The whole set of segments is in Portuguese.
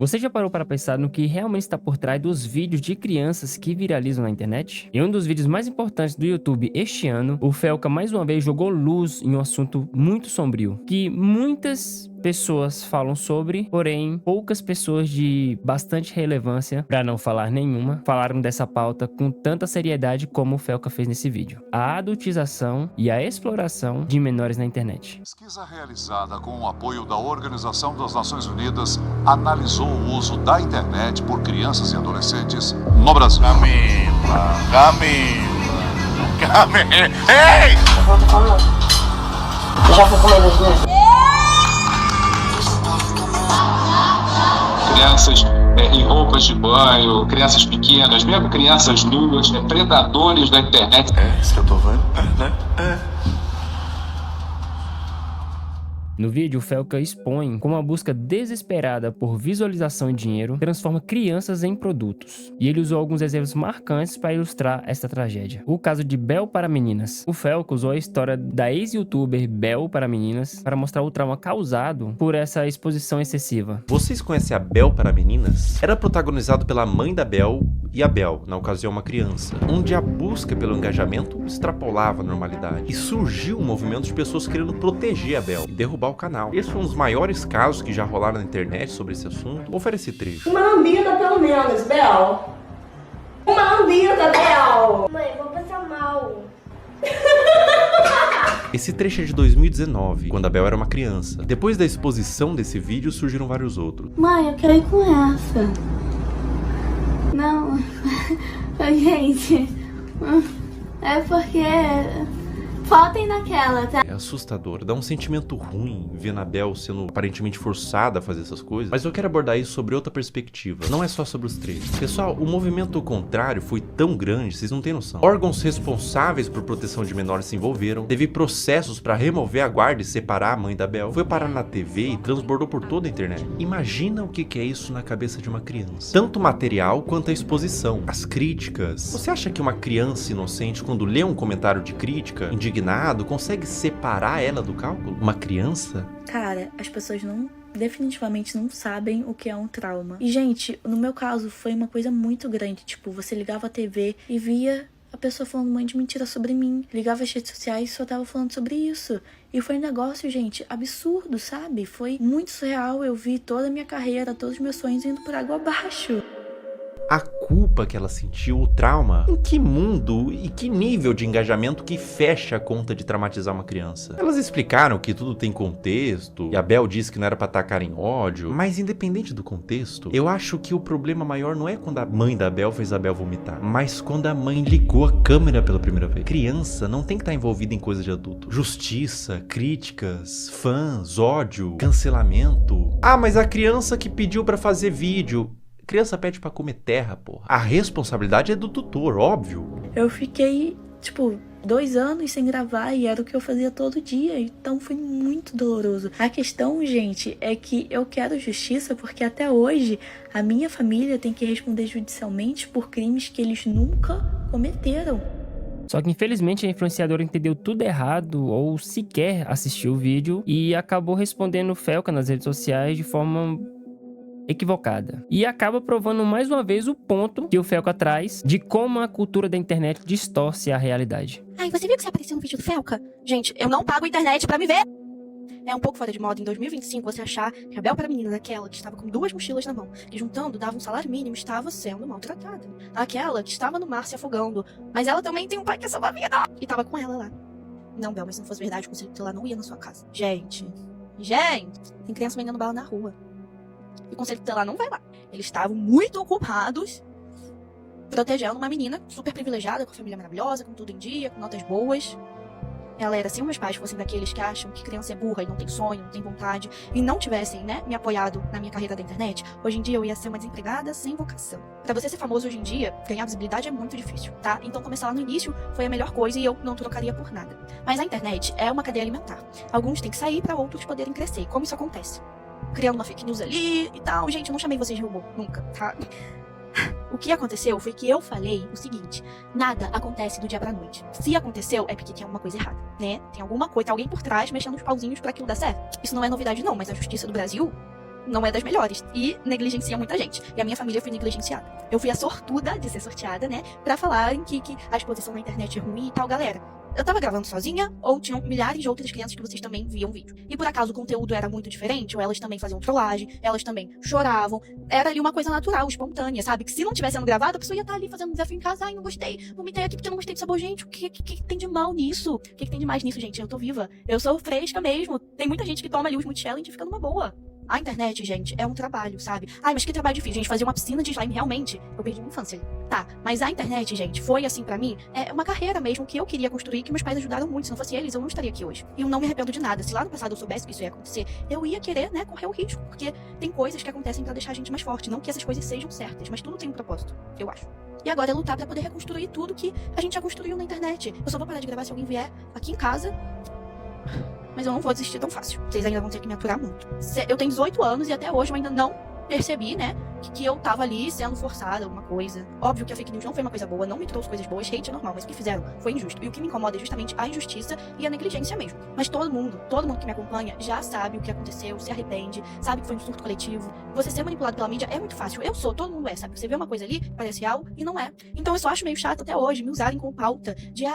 Você já parou para pensar no que realmente está por trás dos vídeos de crianças que viralizam na internet? Em um dos vídeos mais importantes do YouTube este ano, o Felca mais uma vez jogou luz em um assunto muito sombrio, que muitas pessoas falam sobre, porém poucas pessoas de bastante relevância, para não falar nenhuma, falaram dessa pauta com tanta seriedade como o Felca fez nesse vídeo: a adultização e a exploração de menores na internet. Pesquisa realizada com o apoio da Organização das Nações Unidas analisou o uso da internet por crianças e adolescentes no Brasil. Camila! Ei! Já foi comer das minhas? Crianças em roupas de banho, crianças pequenas, mesmo crianças nuas, predadores da internet. É isso que eu tô vendo? No vídeo, o Felca expõe como a busca desesperada por visualização e dinheiro transforma crianças em produtos. E ele usou alguns exemplos marcantes para ilustrar esta tragédia. O caso de Bel para meninas. O Felca usou a história da ex-youtuber Bel para meninas para mostrar o trauma causado por essa exposição excessiva. Vocês conhecem a Bel para meninas? Era protagonizado pela mãe da Bel e a Bel, na ocasião uma criança, onde a busca pelo engajamento extrapolava a normalidade. E surgiu um movimento de pessoas querendo proteger a Bel e derrubar o canal. Esse foi um dos maiores casos que já rolaram na internet sobre esse assunto. Oferece trecho. Uma lambida pelo menos, Bel. Uma lambida, Bel. Mãe, vou passar mal. Esse trecho é de 2019, quando a Bel era uma criança. Depois da exposição desse vídeo, surgiram vários outros. Mãe, eu quero ir com essa. Não, gente, é porque faltem naquela, tá? É assustador, dá um sentimento ruim ver a Bel sendo aparentemente forçada a fazer essas coisas. Mas eu quero abordar isso sobre outra perspectiva, não é só sobre os três. Pessoal, o movimento contrário foi tão grande, vocês não têm noção. Órgãos responsáveis por proteção de menores se envolveram, teve processos para remover a guarda e separar a mãe da Bel, foi parar na TV e transbordou por toda a internet. Imagina o que é isso na cabeça de uma criança. Tanto o material quanto a exposição, as críticas. Você acha que uma criança inocente, quando lê um comentário de crítica, indignado, consegue separar ela do cálculo? Uma criança? Cara, as pessoas definitivamente não sabem o que é um trauma. E, gente, no meu caso, foi uma coisa muito grande. Tipo, você ligava a TV e via a pessoa falando um monte de mentira sobre mim. Ligava as redes sociais e só tava falando sobre isso. E foi um negócio, gente, absurdo, sabe? Foi muito surreal. Eu vi toda a minha carreira, todos os meus sonhos indo por água abaixo. A culpa que ela sentiu, o trauma, em que mundo e que nível de engajamento que fecha a conta de traumatizar uma criança? Elas explicaram que tudo tem contexto, e a Bel disse que não era pra atacar em ódio, mas independente do contexto, eu acho que o problema maior não é quando a mãe da Bel fez a Bel vomitar, mas quando a mãe ligou a câmera pela primeira vez. Criança não tem que estar envolvida em coisa de adulto. Justiça, críticas, fãs, ódio, cancelamento. Ah, mas a criança que pediu pra fazer vídeo... Criança pede pra comer terra, porra. A responsabilidade é do tutor, óbvio. Eu fiquei, 2 anos sem gravar e era o que eu fazia todo dia, então foi muito doloroso. A questão, gente, é que eu quero justiça porque até hoje a minha família tem que responder judicialmente por crimes que eles nunca cometeram. Só que infelizmente a influenciadora entendeu tudo errado ou sequer assistiu o vídeo e acabou respondendo o Felca nas redes sociais de forma equivocada. E acaba provando mais uma vez o ponto que o Felca traz de como a cultura da internet distorce a realidade. Ai, você viu que você apareceu no vídeo do Felca? Gente, eu não pago internet pra me ver. É um pouco fora de moda em 2025 você achar que a Bel para menina, aquela que estava com 2 mochilas na mão, que juntando dava um salário mínimo, estava sendo maltratada. Aquela que estava no mar se afogando, mas ela também tem um pai que é salva-vida e tava com ela lá. Não, Bel, mas se não fosse verdade, o conselho tutelar não ia na sua casa. Gente, tem criança vendendo bala na rua. E o conselho tutelar não vai lá. Eles estavam muito ocupados protegendo uma menina super privilegiada, com família maravilhosa, com tudo em dia, com notas boas. Ela era, se meus pais fossem daqueles que acham que criança é burra e não tem sonho, não tem vontade, e não tivessem, me apoiado na minha carreira da internet, hoje em dia eu ia ser uma desempregada sem vocação. Pra você ser famoso hoje em dia, ganhar visibilidade é muito difícil, tá? Então começar lá no início foi a melhor coisa e eu não trocaria por nada. Mas a internet é uma cadeia alimentar. Alguns têm que sair pra outros poderem crescer. E como isso acontece? Criando uma fake news ali e tal. Gente, eu não chamei vocês de robô, nunca, tá? O que aconteceu foi que eu falei o seguinte: nada acontece do dia pra noite. Se aconteceu, é porque tem alguma coisa errada, né? Tem alguma coisa, tem alguém por trás mexendo os pauzinhos pra aquilo dar certo. Isso não é novidade não, mas a justiça do Brasil não é das melhores e negligencia muita gente. E a minha família foi negligenciada. Eu fui a sortuda de ser sorteada, né, pra falarem que a exposição na internet é ruim e tal, galera. Eu tava gravando sozinha, ou tinham milhares de outras crianças que vocês também viam vídeo. E por acaso o conteúdo era muito diferente, ou elas também faziam trollagem, elas também choravam. Era ali uma coisa natural, espontânea, sabe? Que se não tivesse sendo gravado, a pessoa ia estar ali fazendo um desafio em casa. Ai, não gostei, vomitei aqui porque eu não gostei do sabor. Gente, o que tem de mal nisso? O que tem de mais nisso, gente? Eu tô viva. Eu sou fresca mesmo. Tem muita gente que toma ali os multi-challenge e fica numa boa. A internet, gente, é um trabalho, sabe? Ai, mas que trabalho difícil, gente, fazer uma piscina de slime, realmente. Eu perdi minha infância. Tá, mas a internet, gente, foi assim pra mim, é uma carreira mesmo que eu queria construir, que meus pais ajudaram muito. Se não fosse eles, eu não estaria aqui hoje. E eu não me arrependo de nada. Se lá no passado eu soubesse que isso ia acontecer, eu ia querer, né, correr o risco. Porque tem coisas que acontecem pra deixar a gente mais forte. Não que essas coisas sejam certas, mas tudo tem um propósito, eu acho. E agora é lutar pra poder reconstruir tudo que a gente já construiu na internet. Eu só vou parar de gravar se alguém vier aqui em casa. Mas eu não vou desistir tão fácil. Vocês ainda vão ter que me aturar muito. Eu tenho 18 anos e até hoje eu ainda não percebi, né, que eu tava ali sendo forçada alguma coisa. Óbvio que a fake news não foi uma coisa boa, não me trouxe coisas boas, hate é normal, mas o que fizeram foi injusto. E o que me incomoda é justamente a injustiça e a negligência mesmo. Mas todo mundo que me acompanha já sabe o que aconteceu, se arrepende, sabe que foi um surto coletivo. Você ser manipulado pela mídia é muito fácil. Eu sou, todo mundo é, sabe? Você vê uma coisa ali, parece real e não é. Então eu só acho meio chato até hoje me usarem como pauta de,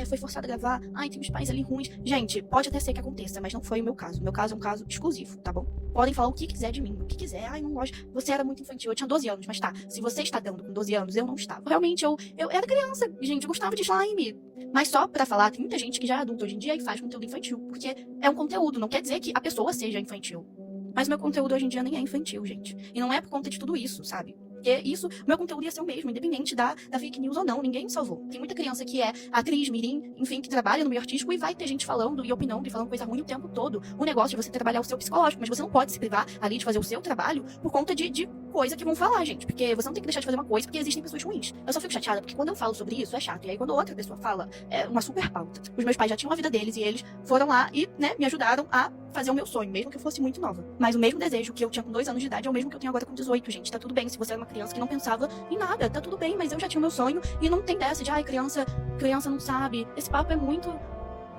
foi forçado a gravar, tem uns pais ali ruins. Gente, pode até ser que aconteça, mas não foi o meu caso. O meu caso é um caso exclusivo, tá bom? Podem falar o que quiser de mim, o que quiser. Não gosto. Você era muito infantil, eu tinha 12 anos, mas tá, se você está dando com 12 anos, eu não estava. Realmente, eu era criança, gente, eu gostava de slime. Mas só pra falar, tem muita gente que já é adulta hoje em dia e faz conteúdo infantil, porque é um conteúdo, não quer dizer que a pessoa seja infantil. Mas meu conteúdo hoje em dia nem é infantil, gente. E não é por conta de tudo isso, sabe? Porque isso, meu conteúdo ia ser o mesmo, independente da fake news ou não, ninguém me salvou. Tem muita criança que é atriz, mirim, enfim, que trabalha no meio artístico e vai ter gente falando e opinando e falando coisa ruim o tempo todo. O negócio de você trabalhar o seu psicológico, mas você não pode se privar ali de fazer o seu trabalho por conta de coisa que vão falar, gente. Porque você não tem que deixar de fazer uma coisa porque existem pessoas ruins. Eu só fico chateada porque quando eu falo sobre isso é chato. E aí quando outra pessoa fala, é uma super pauta. Os meus pais já tinham a vida deles e eles foram lá e, né, me ajudaram a fazer o meu sonho, mesmo que eu fosse muito nova. Mas o mesmo desejo que eu tinha com 2 anos de idade é o mesmo que eu tenho agora com 18, gente. Tá tudo bem. Se você era uma criança que não pensava em nada, tá tudo bem, mas eu já tinha o meu sonho e não tem dessa de, criança não sabe. Esse papo é muito...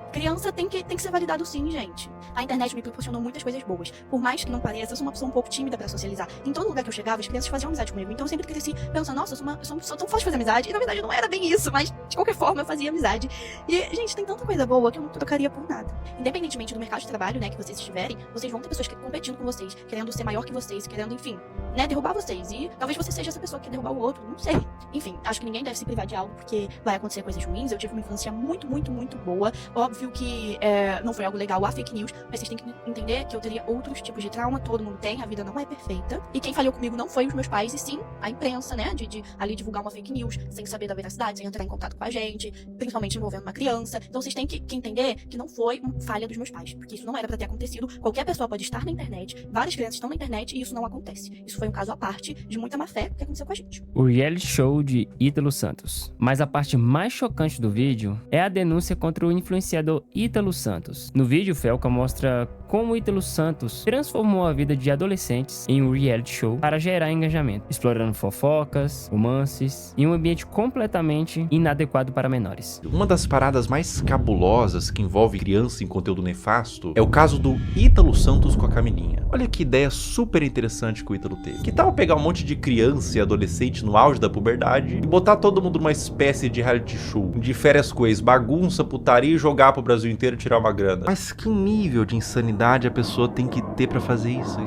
Criança tem que ser validado sim, gente. A internet me proporcionou muitas coisas boas. Por mais que não pareça, eu sou uma pessoa um pouco tímida pra socializar. Em todo lugar que eu chegava, as crianças faziam amizade comigo. Então eu sempre cresci pensando, nossa, eu sou uma pessoa tão fácil de fazer amizade. E na verdade não era bem isso, mas de qualquer forma eu fazia amizade. E, gente, tem tanta coisa boa que eu não trocaria por nada. Independentemente do mercado de trabalho, né, que vocês estiverem, vocês vão ter pessoas competindo com vocês, querendo ser maior que vocês, querendo, enfim, né, derrubar vocês. E talvez você seja essa pessoa que quer derrubar o outro, não sei. Enfim, acho que ninguém deve se privar de algo, porque vai acontecer coisas ruins. Eu tive uma infância muito, muito, muito boa. Óbvio que não foi algo legal a fake news, mas vocês têm que entender que eu teria outros tipos de trauma, todo mundo tem, a vida não é perfeita. E quem falhou comigo não foi os meus pais, e sim a imprensa, né, de ali divulgar uma fake news, sem saber da veracidade, sem entrar em contato com a gente, principalmente envolvendo uma criança. Então vocês têm que entender que não foi uma falha dos meus pais, porque isso não era pra ter acontecido. Qualquer pessoa pode estar na internet, várias crianças estão na internet e isso não acontece. Isso foi um caso à parte de muita má fé que aconteceu com a gente. O reality show de Ítalo Santos. Mas a parte mais chocante do vídeo é a denúncia contra o influenciador Ítalo Santos. No vídeo, Felca mostra como Ítalo Santos transformou a vida de adolescentes em um reality show para gerar engajamento, explorando fofocas, romances e um ambiente completamente inadequado para menores. Uma das paradas mais cabulosas que envolve criança em conteúdo nefasto é o caso do Ítalo Santos com a Camilinha. Olha que ideia super interessante que o Ítalo teve. Que tal pegar um monte de criança e adolescente no auge da puberdade e botar todo mundo numa espécie de reality show, de férias com ex, bagunça, putaria e jogar pro Brasil inteiro e tirar uma grana? Mas que nível de insanidade a pessoa tem que ter pra fazer isso?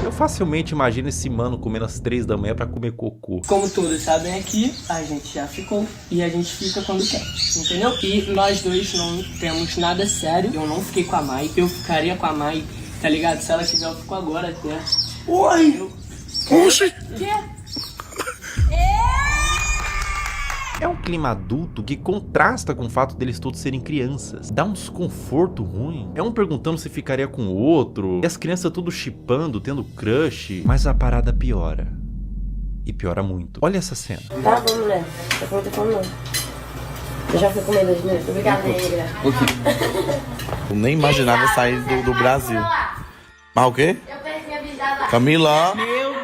Eu facilmente imagino esse mano comendo às 3 da manhã pra comer cocô. Como todos sabem aqui, a gente já ficou e a gente fica quando quer, entendeu? E nós dois não temos nada sério. Eu não fiquei com a Mai, eu ficaria com a Mai, tá ligado? Se ela quiser, eu fico agora até. Oi! Oxi! É um clima adulto que contrasta com o fato deles todos serem crianças. Dá um desconforto ruim. É um perguntando se ficaria com o outro. E as crianças tudo chipando, tendo crush. Mas a parada piora. E piora muito. Olha essa cena. Tá bom, mulher. Tá com muita fome, não. Eu já fui comendo hoje, né? Obrigada, negra. Eu nem imaginava sair do Brasil. Mas o quê? Eu perdi a bisada. Camila. Meu Deus!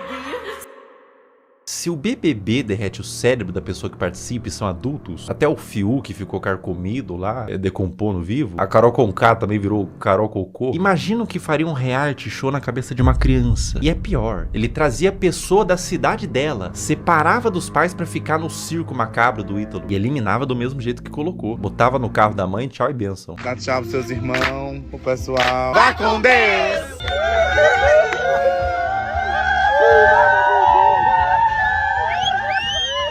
Se o BBB derrete o cérebro da pessoa que participa e são adultos, até o Fiuk que ficou carcomido lá, decompondo vivo, a Carol Conká também virou Carol Cocô, imagina o que faria um reality show na cabeça de uma criança. E é pior, ele trazia a pessoa da cidade dela, separava dos pais pra ficar no circo macabro do Ítalo e eliminava do mesmo jeito que colocou. Botava no carro da mãe, tchau e bênção. Dá tchau pros seus irmãos, pro pessoal. Vá com Deus!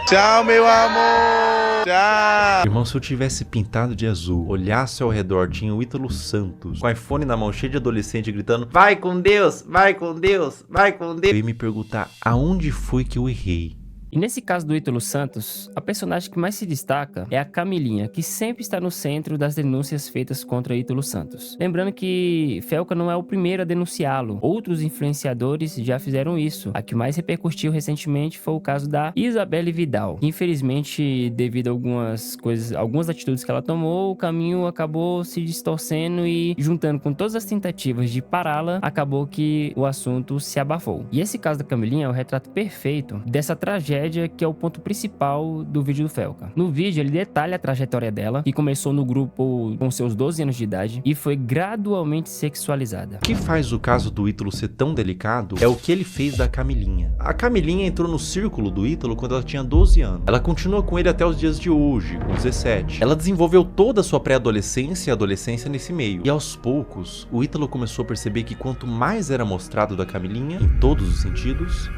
Tchau, meu amor! Tchau! Irmão, se eu tivesse pintado de azul, olhasse ao redor, tinha o Ítalo Santos, com o iPhone na mão, cheio de adolescente, gritando: vai com Deus, vai com Deus, vai com Deus. Eu ia me perguntar, aonde foi que eu errei? E nesse caso do Ítalo Santos, a personagem que mais se destaca é a Camilinha, que sempre está no centro das denúncias feitas contra Ítalo Santos. Lembrando que Felca não é o primeiro a denunciá-lo, outros influenciadores já fizeram isso. A que mais repercutiu recentemente foi o caso da Isabelle Vidal, que infelizmente, devido a algumas atitudes que ela tomou, o caminho acabou se distorcendo e, juntando com todas as tentativas de pará-la, acabou que o assunto se abafou. E esse caso da Camilinha é o retrato perfeito dessa tragédia que é o ponto principal do vídeo do Felca. No vídeo ele detalha a trajetória dela, que começou no grupo com seus 12 anos de idade e foi gradualmente sexualizada. O que faz o caso do Ítalo ser tão delicado é o que ele fez da Camilinha. A Camilinha entrou no círculo do Ítalo quando ela tinha 12 anos. Ela continua com ele até os dias de hoje, com 17. Ela desenvolveu toda a sua pré-adolescência e adolescência nesse meio. E aos poucos, o Ítalo começou a perceber que quanto mais era mostrado da Camilinha, em todos os sentidos,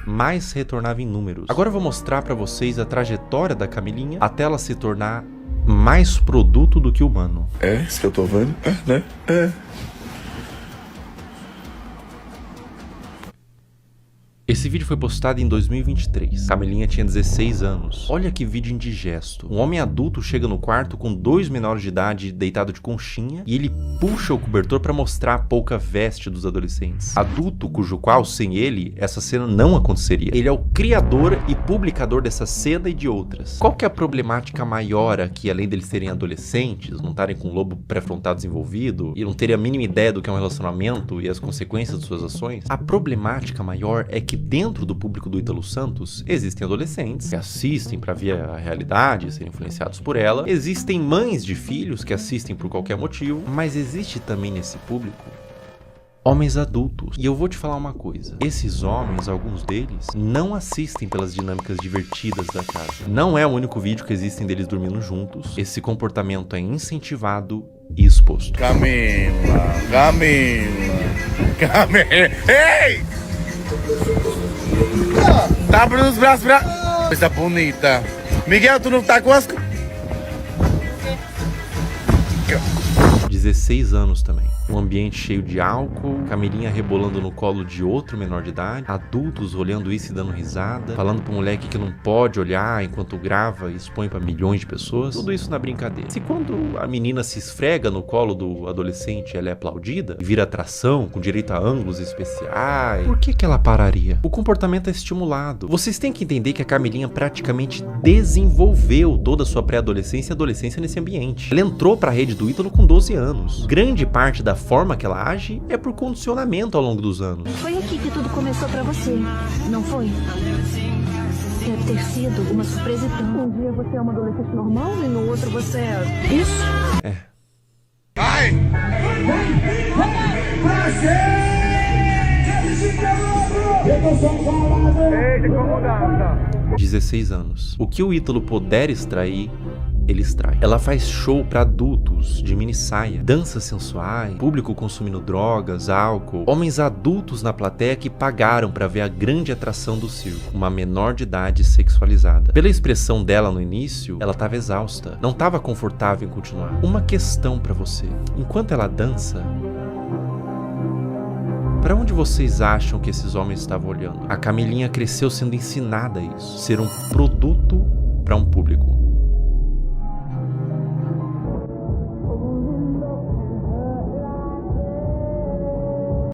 mais retornava em números. Agora eu vou mostrar pra vocês a trajetória da Camilinha até ela se tornar mais produto do que humano. É isso que eu tô vendo? É, né? É. Esse vídeo foi postado em 2023. Camilinha tinha 16 anos. Olha que vídeo indigesto. Um homem adulto chega no quarto com 2 menores de idade deitado de conchinha e ele puxa o cobertor para mostrar a pouca veste dos adolescentes. Adulto cujo qual, sem ele, essa cena não aconteceria. Ele é o criador e publicador dessa cena e de outras. Qual que é a problemática maior aqui, além deles serem adolescentes, não estarem com o lobo pré-frontal desenvolvido e não terem a mínima ideia do que é um relacionamento e as consequências de suas ações? A problemática maior é que dentro do público do Ítalo Santos existem adolescentes que assistem para ver a realidade, serem influenciados por ela. Existem mães de filhos que assistem por qualquer motivo, mas existe também nesse público homens adultos. E eu vou te falar uma coisa, esses homens, alguns deles, não assistem pelas dinâmicas divertidas da casa. Não é o único vídeo que existem deles dormindo juntos. Esse comportamento é incentivado e exposto. Camila, ei! Tá abrindo os braços pra... Coisa bonita. Miguel, tu não tá com as... 16 anos também. Um ambiente cheio de álcool, Camilinha rebolando no colo de outro menor de idade, adultos olhando isso e dando risada, falando pro moleque que não pode olhar enquanto grava e expõe pra milhões de pessoas. Tudo isso na brincadeira. Se quando a menina se esfrega no colo do adolescente ela é aplaudida e vira atração com direito a ângulos especiais, por que ela pararia? O comportamento é estimulado. Vocês têm que entender que a Camilinha praticamente desenvolveu toda a sua pré-adolescência e adolescência nesse ambiente. Ela entrou pra rede do Ítalo com 12 anos. Grande parte da forma que ela age é por condicionamento ao longo dos anos. Foi aqui que tudo começou pra você, não foi? Deve ter sido uma surpresa e tanto. Um dia você é uma adolescente normal e no outro você é... Isso? É. Vai! 16 anos. O que o Ítalo puder extrair, ele extrai. Ela faz show pra adultos de mini saia, danças sensuais, público consumindo drogas, álcool, homens adultos na plateia que pagaram pra ver a grande atração do circo, uma menor de idade sexualizada. Pela expressão dela no início, ela tava exausta, não tava confortável em continuar. Uma questão pra você: enquanto ela dança, pra onde vocês acham que esses homens estavam olhando? A Camilinha cresceu sendo ensinada a isso, ser um produto pra um público.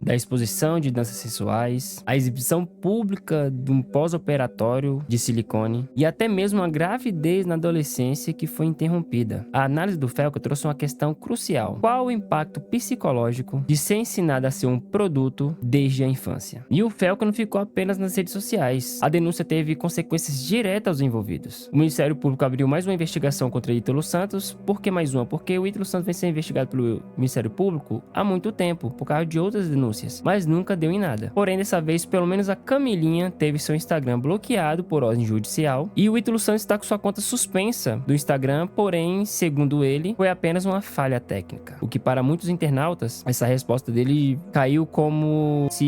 da exposição de danças sensuais, a exibição pública de um pós-operatório de silicone e até mesmo a gravidez na adolescência que foi interrompida. A análise do Felca trouxe uma questão crucial: qual o impacto psicológico de ser ensinado a ser um produto desde a infância? E o Felca não ficou apenas nas redes sociais. A denúncia teve consequências diretas aos envolvidos. O Ministério Público abriu mais uma investigação contra Ítalo Santos. Por que mais uma? Porque o Ítalo Santos vem sendo investigado pelo Ministério Público há muito tempo, por causa de outras denúncias, mas nunca deu em nada. Porém, dessa vez, pelo menos a Camilinha teve seu Instagram bloqueado por ordem judicial e o Ítalo Santos está com sua conta suspensa do Instagram, porém, segundo ele, foi apenas uma falha técnica. O que para muitos internautas, essa resposta dele caiu como se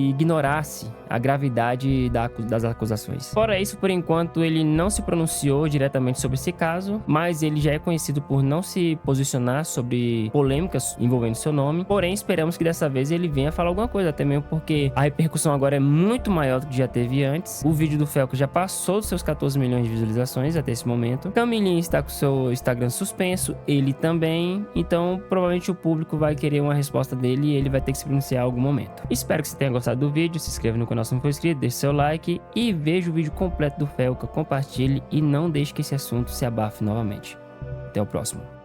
ignorasse a gravidade das acusações. Fora isso, por enquanto, ele não se pronunciou diretamente sobre esse caso, mas ele já é conhecido por não se posicionar sobre polêmicas envolvendo seu nome. Porém, esperamos que dessa vez ele venha falar alguma coisa, até mesmo porque a repercussão agora é muito maior do que já teve antes. O vídeo do Felca já passou dos seus 14 milhões de visualizações até esse momento. Camilinha está com seu Instagram suspenso, ele também. Então, provavelmente o público vai querer uma resposta dele e ele vai ter que se pronunciar em algum momento. Espero que você tenha gostado do vídeo. Se inscreva no canal se não for inscrito, deixe seu like e veja o vídeo completo do Felca, compartilhe e não deixe que esse assunto se abafe novamente. Até o próximo.